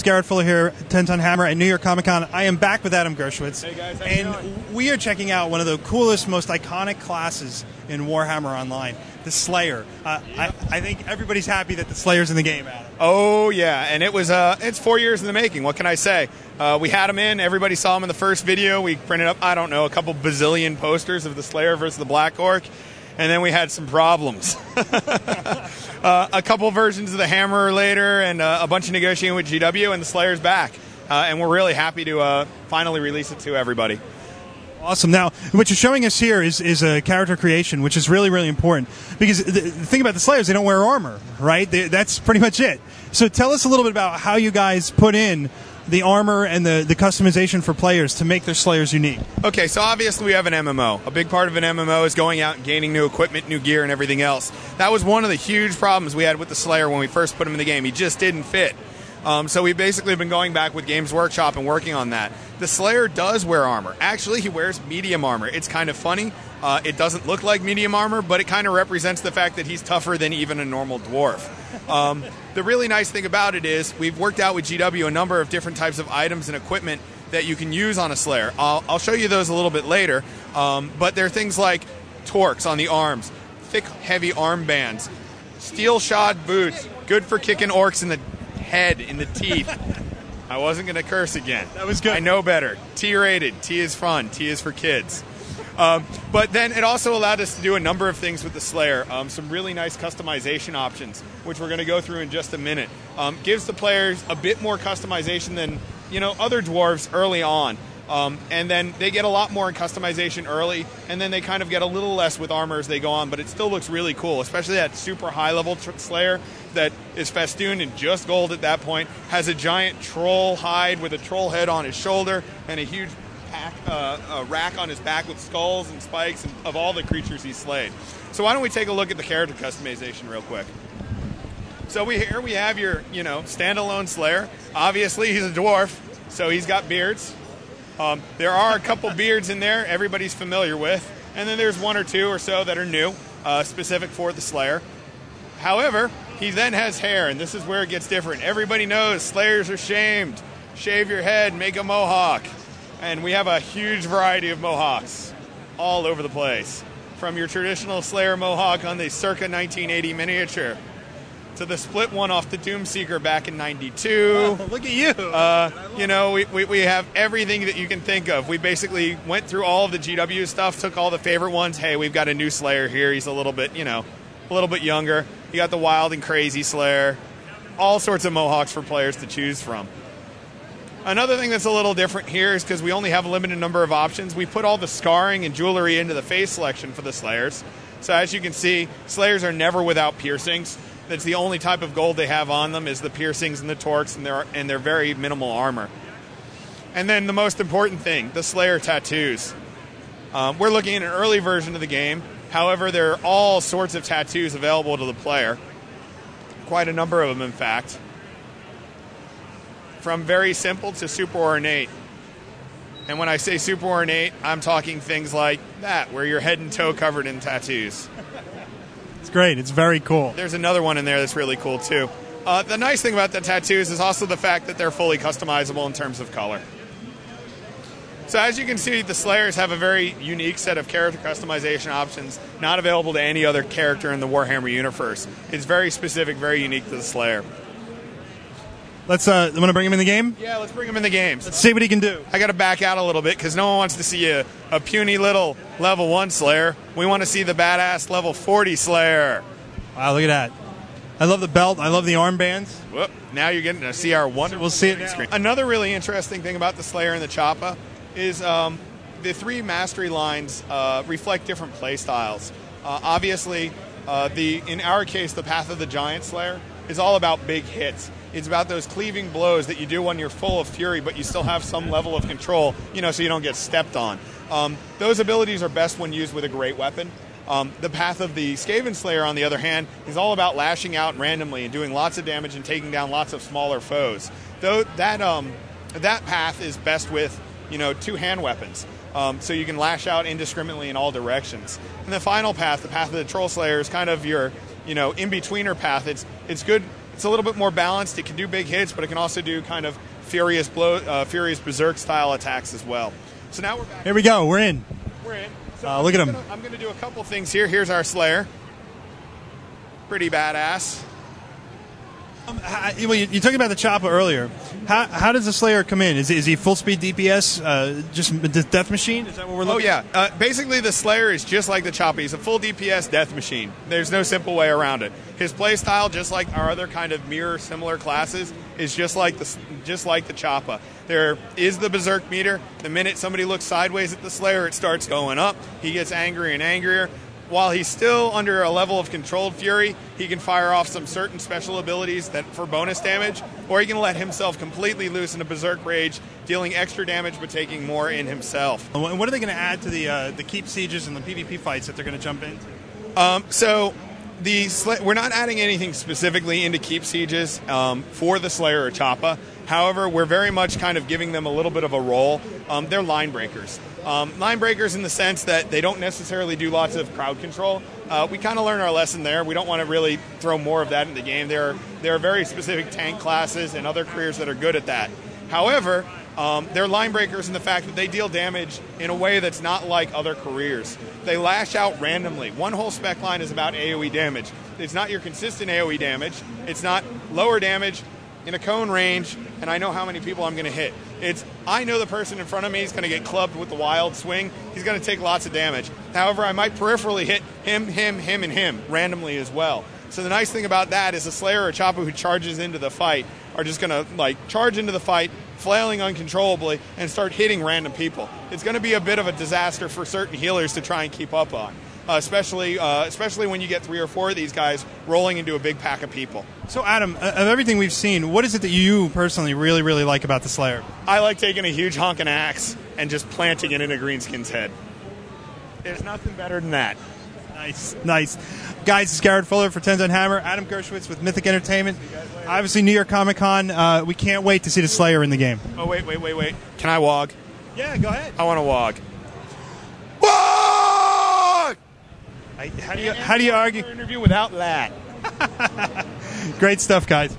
Garrett Fuller here, 10 Ton Hammer at New York Comic Con. I am back with Adam Gershwitz. Hey guys, how you doing? And we are checking out one of the coolest, most iconic classes in Warhammer Online, the Slayer. I think everybody's happy that the Slayer's in the game, Adam. Oh yeah, and it's 4 years in the making. What can I say? We had him in. Everybody saw him in the first video. We printed up, I don't know, a couple bazillion posters of the Slayer versus the Black Orc, and then we had some problems. A couple versions of the Hammer later, and a bunch of negotiating with GW, and the Slayer's back. And we're really happy to finally release it to everybody. Awesome. Now, what you're showing us here is a character creation, which is really, really important. Because the thing about the Slayers, they don't wear armor, right? That's pretty much it. So tell us a little bit about how you guys put in the armor and the customization for players to make their Slayers unique. Okay, so obviously we have an MMO. A big part of an MMO is going out and gaining new equipment, new gear, and everything else. That was one of the huge problems we had with the Slayer when we first put him in the game. He just didn't fit. So we basically have been going back with Games Workshop and working on that. The Slayer does wear armor. Actually, he wears medium armor. It's kind of funny. It doesn't look like medium armor, but it kind of represents the fact that he's tougher than even a normal dwarf. The really nice thing about it is we've worked out with GW a number of different types of items and equipment that you can use on a Slayer. I'll show you those a little bit later, but there are things like torques on the arms, thick, heavy armbands, steel-shod boots, good for kicking orcs in the head, in the teeth. I wasn't going to curse again. That was good. I know better. T-rated. T is fun. T is for kids. But then it also allowed us to do a number of things with the Slayer. Some really nice customization options, which we're going to go through in just a minute. Gives the players a bit more customization than other dwarves early on. And then they get a lot more in customization early, and then they kind of get a little less with armor as they go on, but it still looks really cool, especially that super high-level Slayer that is festooned in just gold at that point, has a giant troll hide with a troll head on his shoulder, and a huge rack on his back with skulls and spikes of all the creatures he's slayed. So why don't we take a look at the character customization real quick. So here we have your standalone Slayer. Obviously he's a dwarf, so he's got beards. There are a couple beards in there everybody's familiar with, and then there's one or two or so that are new, specific for the Slayer. However, he then has hair, and this is where it gets different. Everybody knows Slayers are shamed. Shave your head, make a mohawk. And we have a huge variety of mohawks all over the place. From your traditional Slayer mohawk on the circa 1980 miniature, to the split one off the Doomseeker back in '92. Oh, look at you. We have everything that you can think of. We basically went through all of the GW stuff, took all the favorite ones. Hey, we've got a new Slayer here. He's a little bit younger. You got the wild and crazy Slayer. All sorts of mohawks for players to choose from. Another thing that's a little different here is because we only have a limited number of options, we put all the scarring and jewelry into the face selection for the Slayers. So as you can see, Slayers are never without piercings. That's the only type of gold they have on them is the piercings and the torques and their very minimal armor. And then the most important thing, the Slayer tattoos. We're looking at an early version of the game. However, there are all sorts of tattoos available to the player. Quite a number of them, in fact. From very simple to super ornate. And when I say super ornate, I'm talking things like that, where you're head and toe covered in tattoos. It's great. It's very cool. There's another one in there that's really cool, too. The nice thing about the tattoos is also the fact that they're fully customizable in terms of color. So as you can see, the Slayers have a very unique set of character customization options, not available to any other character in the Warhammer universe. It's very specific, very unique to the Slayer. Let's want to bring him in the game? Yeah, let's bring him in the game. Let's see what he can do. I got to back out a little bit because no one wants to see a puny little level 1 Slayer. We want to see the badass level 40 Slayer. Wow, look at that. I love the belt. I love the armbands. Whoop, now you're getting to see our wonderful We'll see it now. screen. Another really interesting thing about the Slayer and the Choppa is the 3 mastery lines reflect different play styles. Obviously, in our case, the Path of the Giant Slayer is all about big hits. It's about those cleaving blows that you do when you're full of fury, but you still have some level of control, so you don't get stepped on. Those abilities are best when used with a great weapon. The Path of the Skaven Slayer, on the other hand, is all about lashing out randomly and doing lots of damage and taking down lots of smaller foes. Though that path is best with 2 hand weapons, so you can lash out indiscriminately in all directions. And the final path, the Path of the Troll Slayer, is kind of your in-betweener path. It's good It's a little bit more balanced. It can do big hits, but it can also do kind of furious berserk style attacks as well. So now we're back. Here we go. We're in. We're in. So look at him. I'm going to do a couple things here. Here's our Slayer. Pretty badass. You talked about the Choppa earlier. How does the Slayer come in? Is he full speed DPS, just death machine? Is that what we're looking at? Oh, yeah. Basically, the Slayer is just like the Choppa. He's a full DPS death machine. There's no simple way around it. His playstyle, just like our other kind of mirror similar classes, is just like the Choppa. There is the berserk meter. The minute somebody looks sideways at the Slayer, it starts going up. He gets angrier and angrier. While he's still under a level of controlled fury, he can fire off some certain special abilities that for bonus damage, or he can let himself completely loose in a berserk rage, dealing extra damage but taking more in himself. And what are they going to add to the keep sieges and the PvP fights that they're going to jump into? We're not adding anything specifically into keep sieges for the Slayer or Choppa. However, we're very much kind of giving them a little bit of a role. They're line breakers. Line breakers in the sense that they don't necessarily do lots of crowd control. We kind of learned our lesson there. We don't want to really throw more of that in the game. There are very specific tank classes and other careers that are good at that. However, they're line breakers in the fact that they deal damage in a way that's not like other careers. They lash out randomly. One whole spec line is about AoE damage. It's not your consistent AoE damage. It's not lower damage in a cone range, and I know how many people I'm going to hit. I know the person in front of me is going to get clubbed with the wild swing. He's going to take lots of damage. However, I might peripherally hit him, and him randomly as well. So the nice thing about that is a Slayer or a Choppa who charges into the fight are just going to charge into the fight, flailing uncontrollably, and start hitting random people. It's going to be a bit of a disaster for certain healers to try and keep up on. Especially when you get 3 or 4 of these guys rolling into a big pack of people. So, Adam, of everything we've seen, what is it that you personally really, really like about the Slayer? I like taking a huge honking axe and just planting it in a greenskin's head. There's nothing better than that. Nice. Guys, it's Garrett Fuller for Tenzon Hammer, Adam Gershwitz with Mythic Entertainment. Obviously, New York Comic Con. We can't wait to see the Slayer in the game. Oh, wait. Can I wog? Yeah, go ahead. I want to wog. How do you argue? Interview without that. Great stuff, guys.